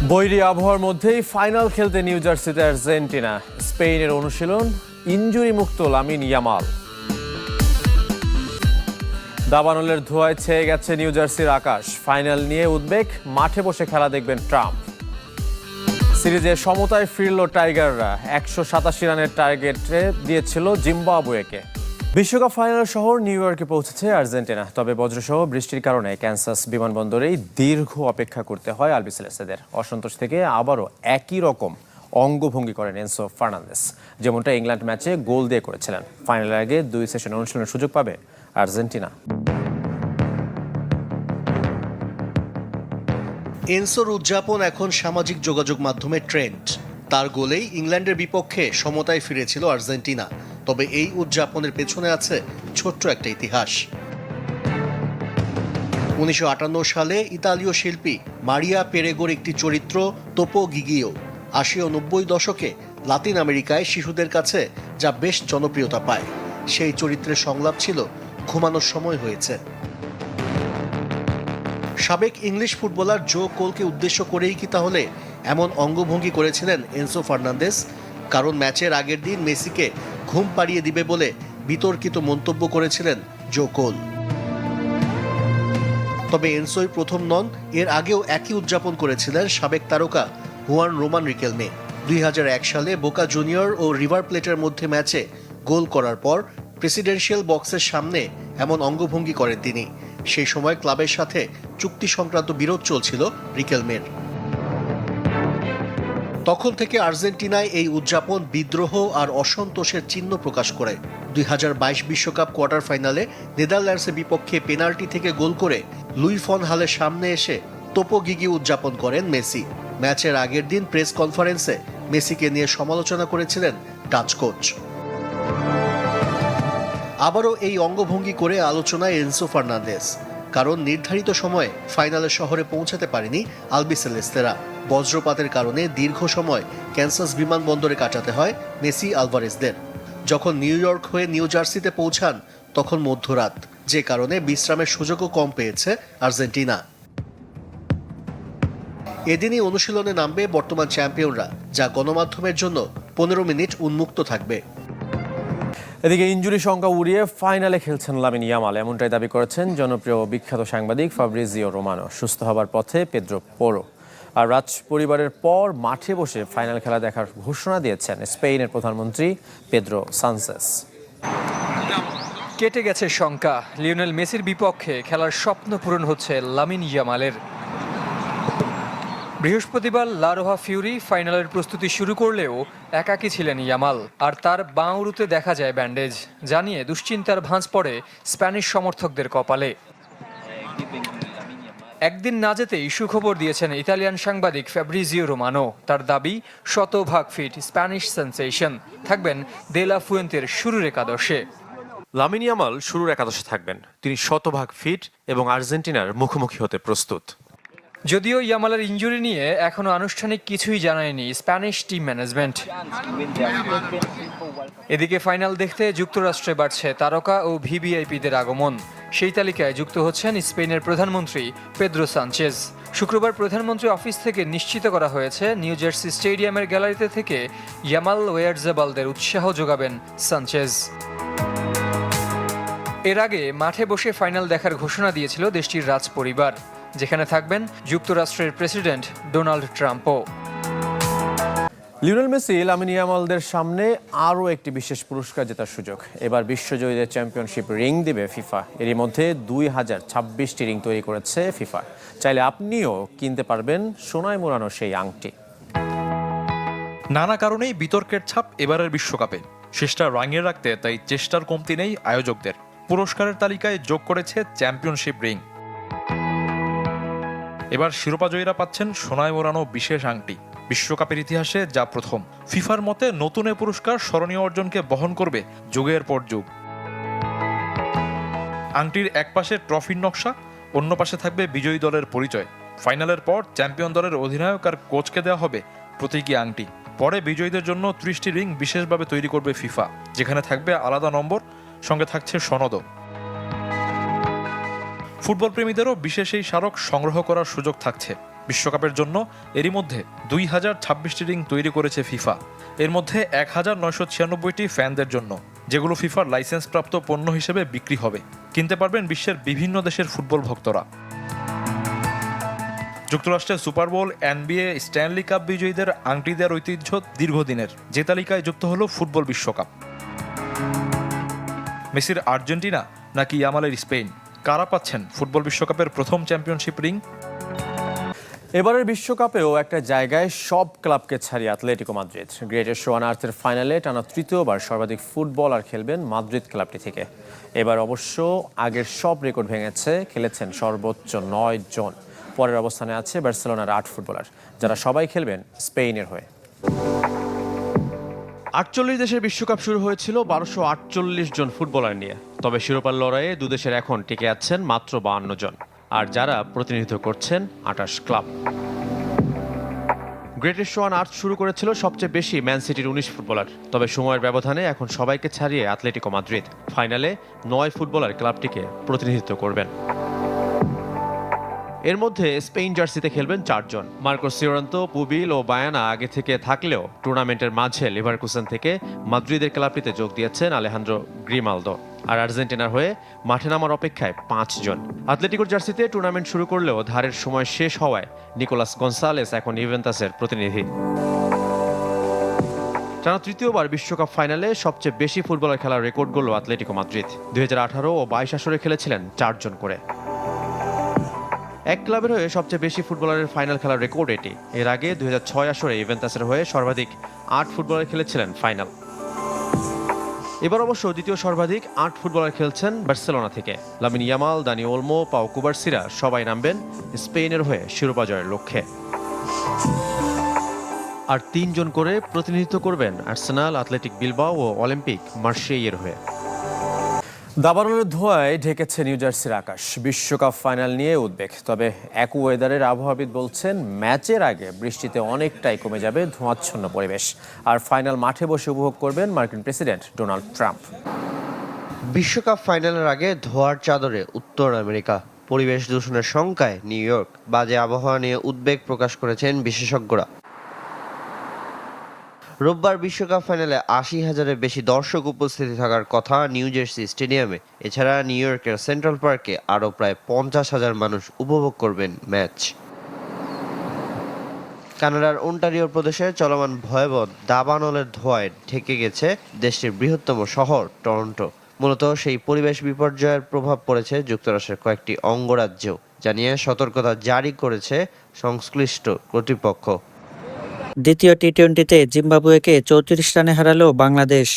বৈরী আবহাওয়ার মধ্যেই ফাইনাল খেলতে নিউ জার্সিতে আর্জেন্টিনা। স্পেনের অনুশীলন, ইনজুরি মুক্ত লামিন ইয়ামাল। দাবানলের ধোঁয়ায় ছেয়ে গেছে নিউ জার্সির আকাশ। ফাইনাল নিয়ে উদ্বেগ, মাঠে বসে খেলা দেখবেন ট্রাম্প। সিরিজে সমতায় ফিরল টাইগাররা। 187 রানের টার্গেটে দিয়েছিল জিম্বাবুয়েকে। বিশ্বকাপ ফাইনাল শহর নিউ ইয়র্কে পৌঁছেছে আর্জেন্টিনা। তবে বজ্রসহ বৃষ্টির কারণে ক্যানসাস বিমানবন্দরেই দীর্ঘ অপেক্ষা করতে হয় আলবিসেলেস্তেদের। অসন্তোষ থেকে আবারও একই রকম অঙ্গভঙ্গি করেন এনসো ফার্নান্দেস, যেমনটা ইংল্যান্ড ম্যাচে গোল দিয়ে করেছিলেন। ফাইনালের আগে 2 সেশন অনুশীলনের সুযোগ পাবে আর্জেন্টিনা। এনসোর উদযাপন এখন সামাজিক যোগাযোগ মাধ্যমে ট্রেন্ড। তার গোলেই ইংল্যান্ডের বিপক্ষে সমতায় ফিরেছিল আর্জেন্টিনা। তবে এই উদযাপনের পেছনে আছে ছোট্ট একটা ইতিহাস। 1958 সালে ইতালীয় শিল্পী মারিয়া পেরেগোর একটি চরিত্র তোপো গিগিও 80 ও 90 দশকে লাতিন আমেরিকায় শিশুদের কাছে যা বেশ জনপ্রিয়তা পায়। সেই চরিত্রের সংলাপ ছিল, ঘুমানোর সময় হয়েছে। সাবেক ইংলিশ ফুটবলার জো কোলকে উদ্দেশ্য করেই কি তাহলে এমন অঙ্গভঙ্গি করেছিলেন এনসো ফার্নান্দেস? কারণ ম্যাচের আগের দিন মেসিকে ঘুম পাড়িয়ে দিবে বলে বিতর্কিত মন্তব্য করেছিলেন জো কোল। তবে এনসোই প্রথম নন, এর আগেও একই উদযাপন করেছিলেন সাবেক তারকা হুয়ান রোমান রিকেলমে। 2001 সালে বোকা জুনিয়র ও রিভার প্লেটের মধ্যে ম্যাচে গোল করার পর প্রেসিডেন্সিয়াল বক্সের সামনে এমন অঙ্গভঙ্গি করেন তিনি। সেই সময় ক্লাবের সাথে চুক্তি সংক্রান্ত বিরোধ চলছিল রিকেলমের। তখন থেকে আর্জেন্টিনায় এই উদযাপন বিদ্রোহ আর অসন্তোষের চিহ্ন প্রকাশ করে। 2022 বিশ্বকাপ কোয়ার্টার ফাইনালে নেদারল্যান্ডসের বিপক্ষে পেনাল্টি থেকে গোল করে লুই ফন হালের সামনে এসে তোপো গিগি উদযাপন করেন মেসি। ম্যাচের আগের দিন প্রেস কনফারেন্সে মেসিকে নিয়ে সমালোচনা করেছিলেন ডাচ কোচ। আবারও এই অঙ্গভঙ্গি করে আলোচনায় এনসো ফার্নান্দেস, কারণ নির্ধারিত সময়ে ফাইনালের শহরে পৌঁছাতে পারেনি আলবিসেলেস্তেরা। বজ্রপাতের কারণে দীর্ঘ সময় ক্যানসাস বিমানবন্দরে কাটাতে হয় মেসি আলভারেজদের। যখন নিউ ইয়র্ক হয়ে নিউ জার্সিতে পৌঁছান তখন মধ্যরাত, যে কারণে বিশ্রামের সুযোগও কম পেয়েছে আর্জেন্টিনা। এদিনই অনুশীলনে নামবে বর্তমান চ্যাম্পিয়নরা, যা গণমাধ্যমের জন্য 15 মিনিট উন্মুক্ত থাকবে। এদিকে ইনজুরি সংখ্যা উড়িয়ে ফাইনালে খেলছেন লামিন ইয়ামাল, এমনটাই দাবি করেছেন জনপ্রিয় বিখ্যাত সাংবাদিক ফাব্রিজিও রোমানো। সুস্থ হবার পথে পেদ্রো পোরো। আর রাজ পরিবারের পর মাঠে বসে ফাইনাল খেলা দেখার ঘোষণা দিয়েছেন স্পেনের প্রধানমন্ত্রী পেদ্রো সানচেজ। কেটে গেছে শঙ্কা, লিওনেল মেসির বিপক্ষে খেলার স্বপ্ন পূরণ হচ্ছে লামিন ইয়ামালের। বৃহস্পতিবার লা রোহা ফিউরি ফাইনালের প্রস্তুতি শুরু করলেও একাকী ছিলেন ইয়ামাল। আর তার বাঁ উরুতে দেখা যায় ব্যান্ডেজ, জানিয়ে দুশ্চিন্তার ভাঁজ পড়ে স্প্যানিশ সমর্থকদের কপালে। একদিন না যেতেই সুখবর দিয়েছেন ইতালিয়ান সাংবাদিক ফাব্রিজিও রোমানো। তার দাবি 100% ফিট স্প্যানিশ সেন্সেশন থাকবেন দে লা ফুয়েন্তের শুরুর একাদশে। লামিন ইয়ামাল শুরুর একাদশে থাকবেন। তিনি 100% ফিট এবং আর্জেন্টিনার মুখোমুখি হতে প্রস্তুত। যদিও ইয়ামালের ইনজুরি নিয়ে এখনো আনুষ্ঠানিক কিছুই জানায়নি স্প্যানিশ টিম ম্যানেজমেন্ট। এদিকে ফাইনাল দেখতে যুক্তরাষ্ট্রে বাড়ছে তারকা ও ভিভিআইপিদের আগমন। সেই তালিকায় যুক্ত হচ্ছেন স্পেনের প্রধানমন্ত্রী পেদ্রো সানচেজ। শুক্রবার প্রধানমন্ত্রী অফিস থেকে নিশ্চিত করা হয়েছে নিউ জার্সি স্টেডিয়ামের গ্যালারিতে থেকে ইয়ামাল ওয়ারজাবালদের উৎসাহ যোগাবেন সানচেজ। এর আগে মাঠে বসে ফাইনাল দেখার ঘোষণা দিয়েছিল দেশটির রাজ পরিবার, যেখানে থাকবেন যুক্তরাষ্ট্রের প্রেসিডেন্ট ডোনাল্ড ট্রাম্পও। লিওনেল মেসি লামিন ইয়ামালদের সামনে আরও একটি বিশেষ পুরস্কার জেতার সুযোগ। এবার বিশ্বজয়ীদের চ্যাম্পিয়নশিপ রিং দেবে ফিফা। এরই মধ্যে 2026টি রিং তৈরি করেছে ফিফা। চাইলে আপনিও কিনতে পারবেন সোনায় মোড়ানো সেই আংটি। নানা কারণেই বিতর্কের ছাপ এবারের বিশ্বকাপে। শেষটা রাঙিয়ে রাখতে তাই চেষ্টার কমতি নেই আয়োজকদের। পুরস্কারের তালিকায় যোগ করেছে চ্যাম্পিয়নশিপ রিং। এবার শিরোপাজয়ীরা পাচ্ছেন সোনায় মোড়ানো বিশেষ আংটি। বিশ্বকাপের ইতিহাসে যা প্রথম। ফিফার মতে নতুন এ পুরস্কার স্মরণীয় অর্জনকে বহন করবে যুগের পর যুগ। আংটির এক পাশে ট্রফির নকশা, অন্য পাশে থাকবে বিজয়ী দলের পরিচয়। ফাইনালের পর চ্যাম্পিয়ন দলের অধিনায়ক আর কোচকে দেওয়া হবে প্রতীকী আংটি। পরে বিজয়ীদের জন্য 30টি রিং বিশেষভাবে তৈরি করবে ফিফা, যেখানে থাকবে আলাদা নম্বর, সঙ্গে থাকছে সনদও। ফুটবল প্রেমীদেরও বিশেষ এই স্মারক সংগ্রহ করার সুযোগ থাকছে। বিশ্বকাপের জন্য এরই মধ্যে 2026টি রিং তৈরি করেছে ফিফা। এর মধ্যে 1996টি ফ্যানদের জন্য, যেগুলো ফিফার লাইসেন্সপ্রাপ্ত পণ্য হিসেবে বিক্রি হবে। কিনতে পারবেন বিশ্বের বিভিন্ন দেশের ফুটবল ভক্তরা। যুক্তরাষ্ট্রের সুপার বোল, NBA, স্ট্যানলি কাপ বিজয়ীদের আংটি দেওয়ার ঐতিহ্য দীর্ঘদিনের। যে তালিকায় যুক্ত হলো ফুটবল বিশ্বকাপ। মেসির আর্জেন্টিনা নাকি ইয়ামালের স্পেন, কারা পাচ্ছেন ফুটবল বিশ্বকাপের প্রথম চ্যাম্পিয়নশিপ রিং? এবারের বিশ্বকাপেও একটা জায়গায় সব ক্লাবকে ছাড়িয়ে অ্যাটলেটিকো মাদ্রিদ। গ্রেটেস্ট ওয়ান আর্থের ফাইনালে টানা তৃতীয়বার সর্বাধিক ফুটবলার খেলবেন মাদ্রিদ ক্লাবটি থেকে। এবার অবশ্য আগের সব রেকর্ড ভেঙেছে, খেলেছেন সর্বোচ্চ 9 জন। পরের অবস্থানে আছে বার্সেলোনার 8 ফুটবলার, যারা সবাই খেলবেন স্পেনের হয়ে। 48 দেশের বিশ্বকাপ শুরু হয়েছিল 1248 জন ফুটবলার নিয়ে। তবে শিরোপার লড়াইয়ে দুদেশের এখন টিকে আছেন মাত্র 52 জন, আর যারা প্রতিনিধিত্ব করছেন 28 ক্লাব। গ্রেটেস্ট ওয়ান আর্থ শুরু করেছিল সবচেয়ে বেশি ম্যান সিটির 19 ফুটবলার। তবে সময়ের ব্যবধানে এখন সবাইকে ছাড়িয়ে অ্যাটলেটিকো মাদ্রিদ। ফাইনালে 9 ফুটবলার ক্লাবটিকে প্রতিনিধিত্ব করবেন। এর মধ্যে স্পেন জার্সিতে খেলবেন 4 জন। মার্কোস সিওরান্তো, পুবিল ও বায়ানা আগে থেকে থাকলেও টুর্নামেন্টের মাঝে লিভারকুসেন থেকে মাদ্রিদের ক্লাবটিতে যোগ দিয়েছেন আলেহান্দ্রো গ্রিমালদো। আর আর্জেন্টিনার হয়ে মাঠে নামার অপেক্ষায় 5 জন। অ্যাটলেটিকোর জার্সিতে টুর্নামেন্ট শুরু করলেও ধারের সময় শেষ হওয়ায় নিকোলাস গনসালেস এখন ইউভেন্টাসের প্রতিনিধি। টানা তৃতীয়বার বিশ্বকাপ ফাইনালে সবচেয়ে বেশি ফুটবলার খেলার রেকর্ড গড়ল অ্যাটলেটিকো মাদ্রিদ। 2018 ও 22 আসরে খেলেছিলেন 4 জন করে। এক ক্লাবের হয়ে সবচেয়ে বেশি ফুটবলারের ফাইনাল খেলার রেকর্ড এটি। এর আগে 2006 আসরে ইভেন্টাসের হয়ে সর্বাধিক 8 ফুটবলার খেলেছিলেন ফাইনাল। এবার অবশ্য দ্বিতীয় সর্বাধিক 8 ফুটবলার খেলছেন বার্সেলোনা থেকে। লামিন ইয়ামাল, দানি ওলমো, পাও কুবারসিরা সবাই নামবেন স্পেনের হয়ে শিরোপা জয়ের লক্ষ্যে। আর 3 জন করে প্রতিনিধিত্ব করবেন আর্সেনাল, অ্যাথলেটিক বিলবাও ও অলিম্পিক মার্শেইয়ের হয়ে। দাবানলের ধোঁয়ায় ঢেকেছে নিউ জার্সির আকাশ। বিশ্বকাপ ফাইনাল নিয়ে উদ্বেগ। তবে অ্যাকুওয়েদারের আবহাওয়াবিদ বলছেন ম্যাচের আগে বৃষ্টিতে অনেকটাই কমে যাবে ধোঁয়াচ্ছন্ন পরিবেশ। আর ফাইনাল মাঠে বসে উপভোগ করবেন মার্কিন প্রেসিডেন্ট ডোনাল্ড ট্রাম্প। বিশ্বকাপ ফাইনালের আগে ধোঁয়ার চাদরে উত্তর আমেরিকা। পরিবেশ দূষণের শঙ্কায় নিউ ইয়র্ক। বাজে আবহাওয়া নিয়ে উদ্বেগ প্রকাশ করেছেন বিশেষজ্ঞরা। রোববার বিশ্বকাপ ফাইনালে 80,000-এর বেশি দর্শক উপস্থিতি থাকার কথা নিউ জার্সি স্টেডিয়ামে। এছাড়া নিউ ইয়র্কের সেন্ট্রাল পার্কে আরও প্রায় 50,000 মানুষ উপভোগ করবেন ম্যাচ। কানাডার ওন্টারিও প্রদেশে চলমান ভয়াবহ দাবানলের ধোঁয়ায় ঢেকে গেছে দেশটির বৃহত্তম শহর টরন্টো। মূলত সেই পরিবেশ বিপর্যয়ের প্রভাব পড়েছে যুক্তরাষ্ট্রের কয়েকটি অঙ্গরাজ্যেও, জানিয়ে সতর্কতা জারি করেছে সংশ্লিষ্ট কর্তৃপক্ষ। দ্বিতীয় টি-20তে জিম্বাবুয়েকে 34 রানে হারালো বাংলাদেশ।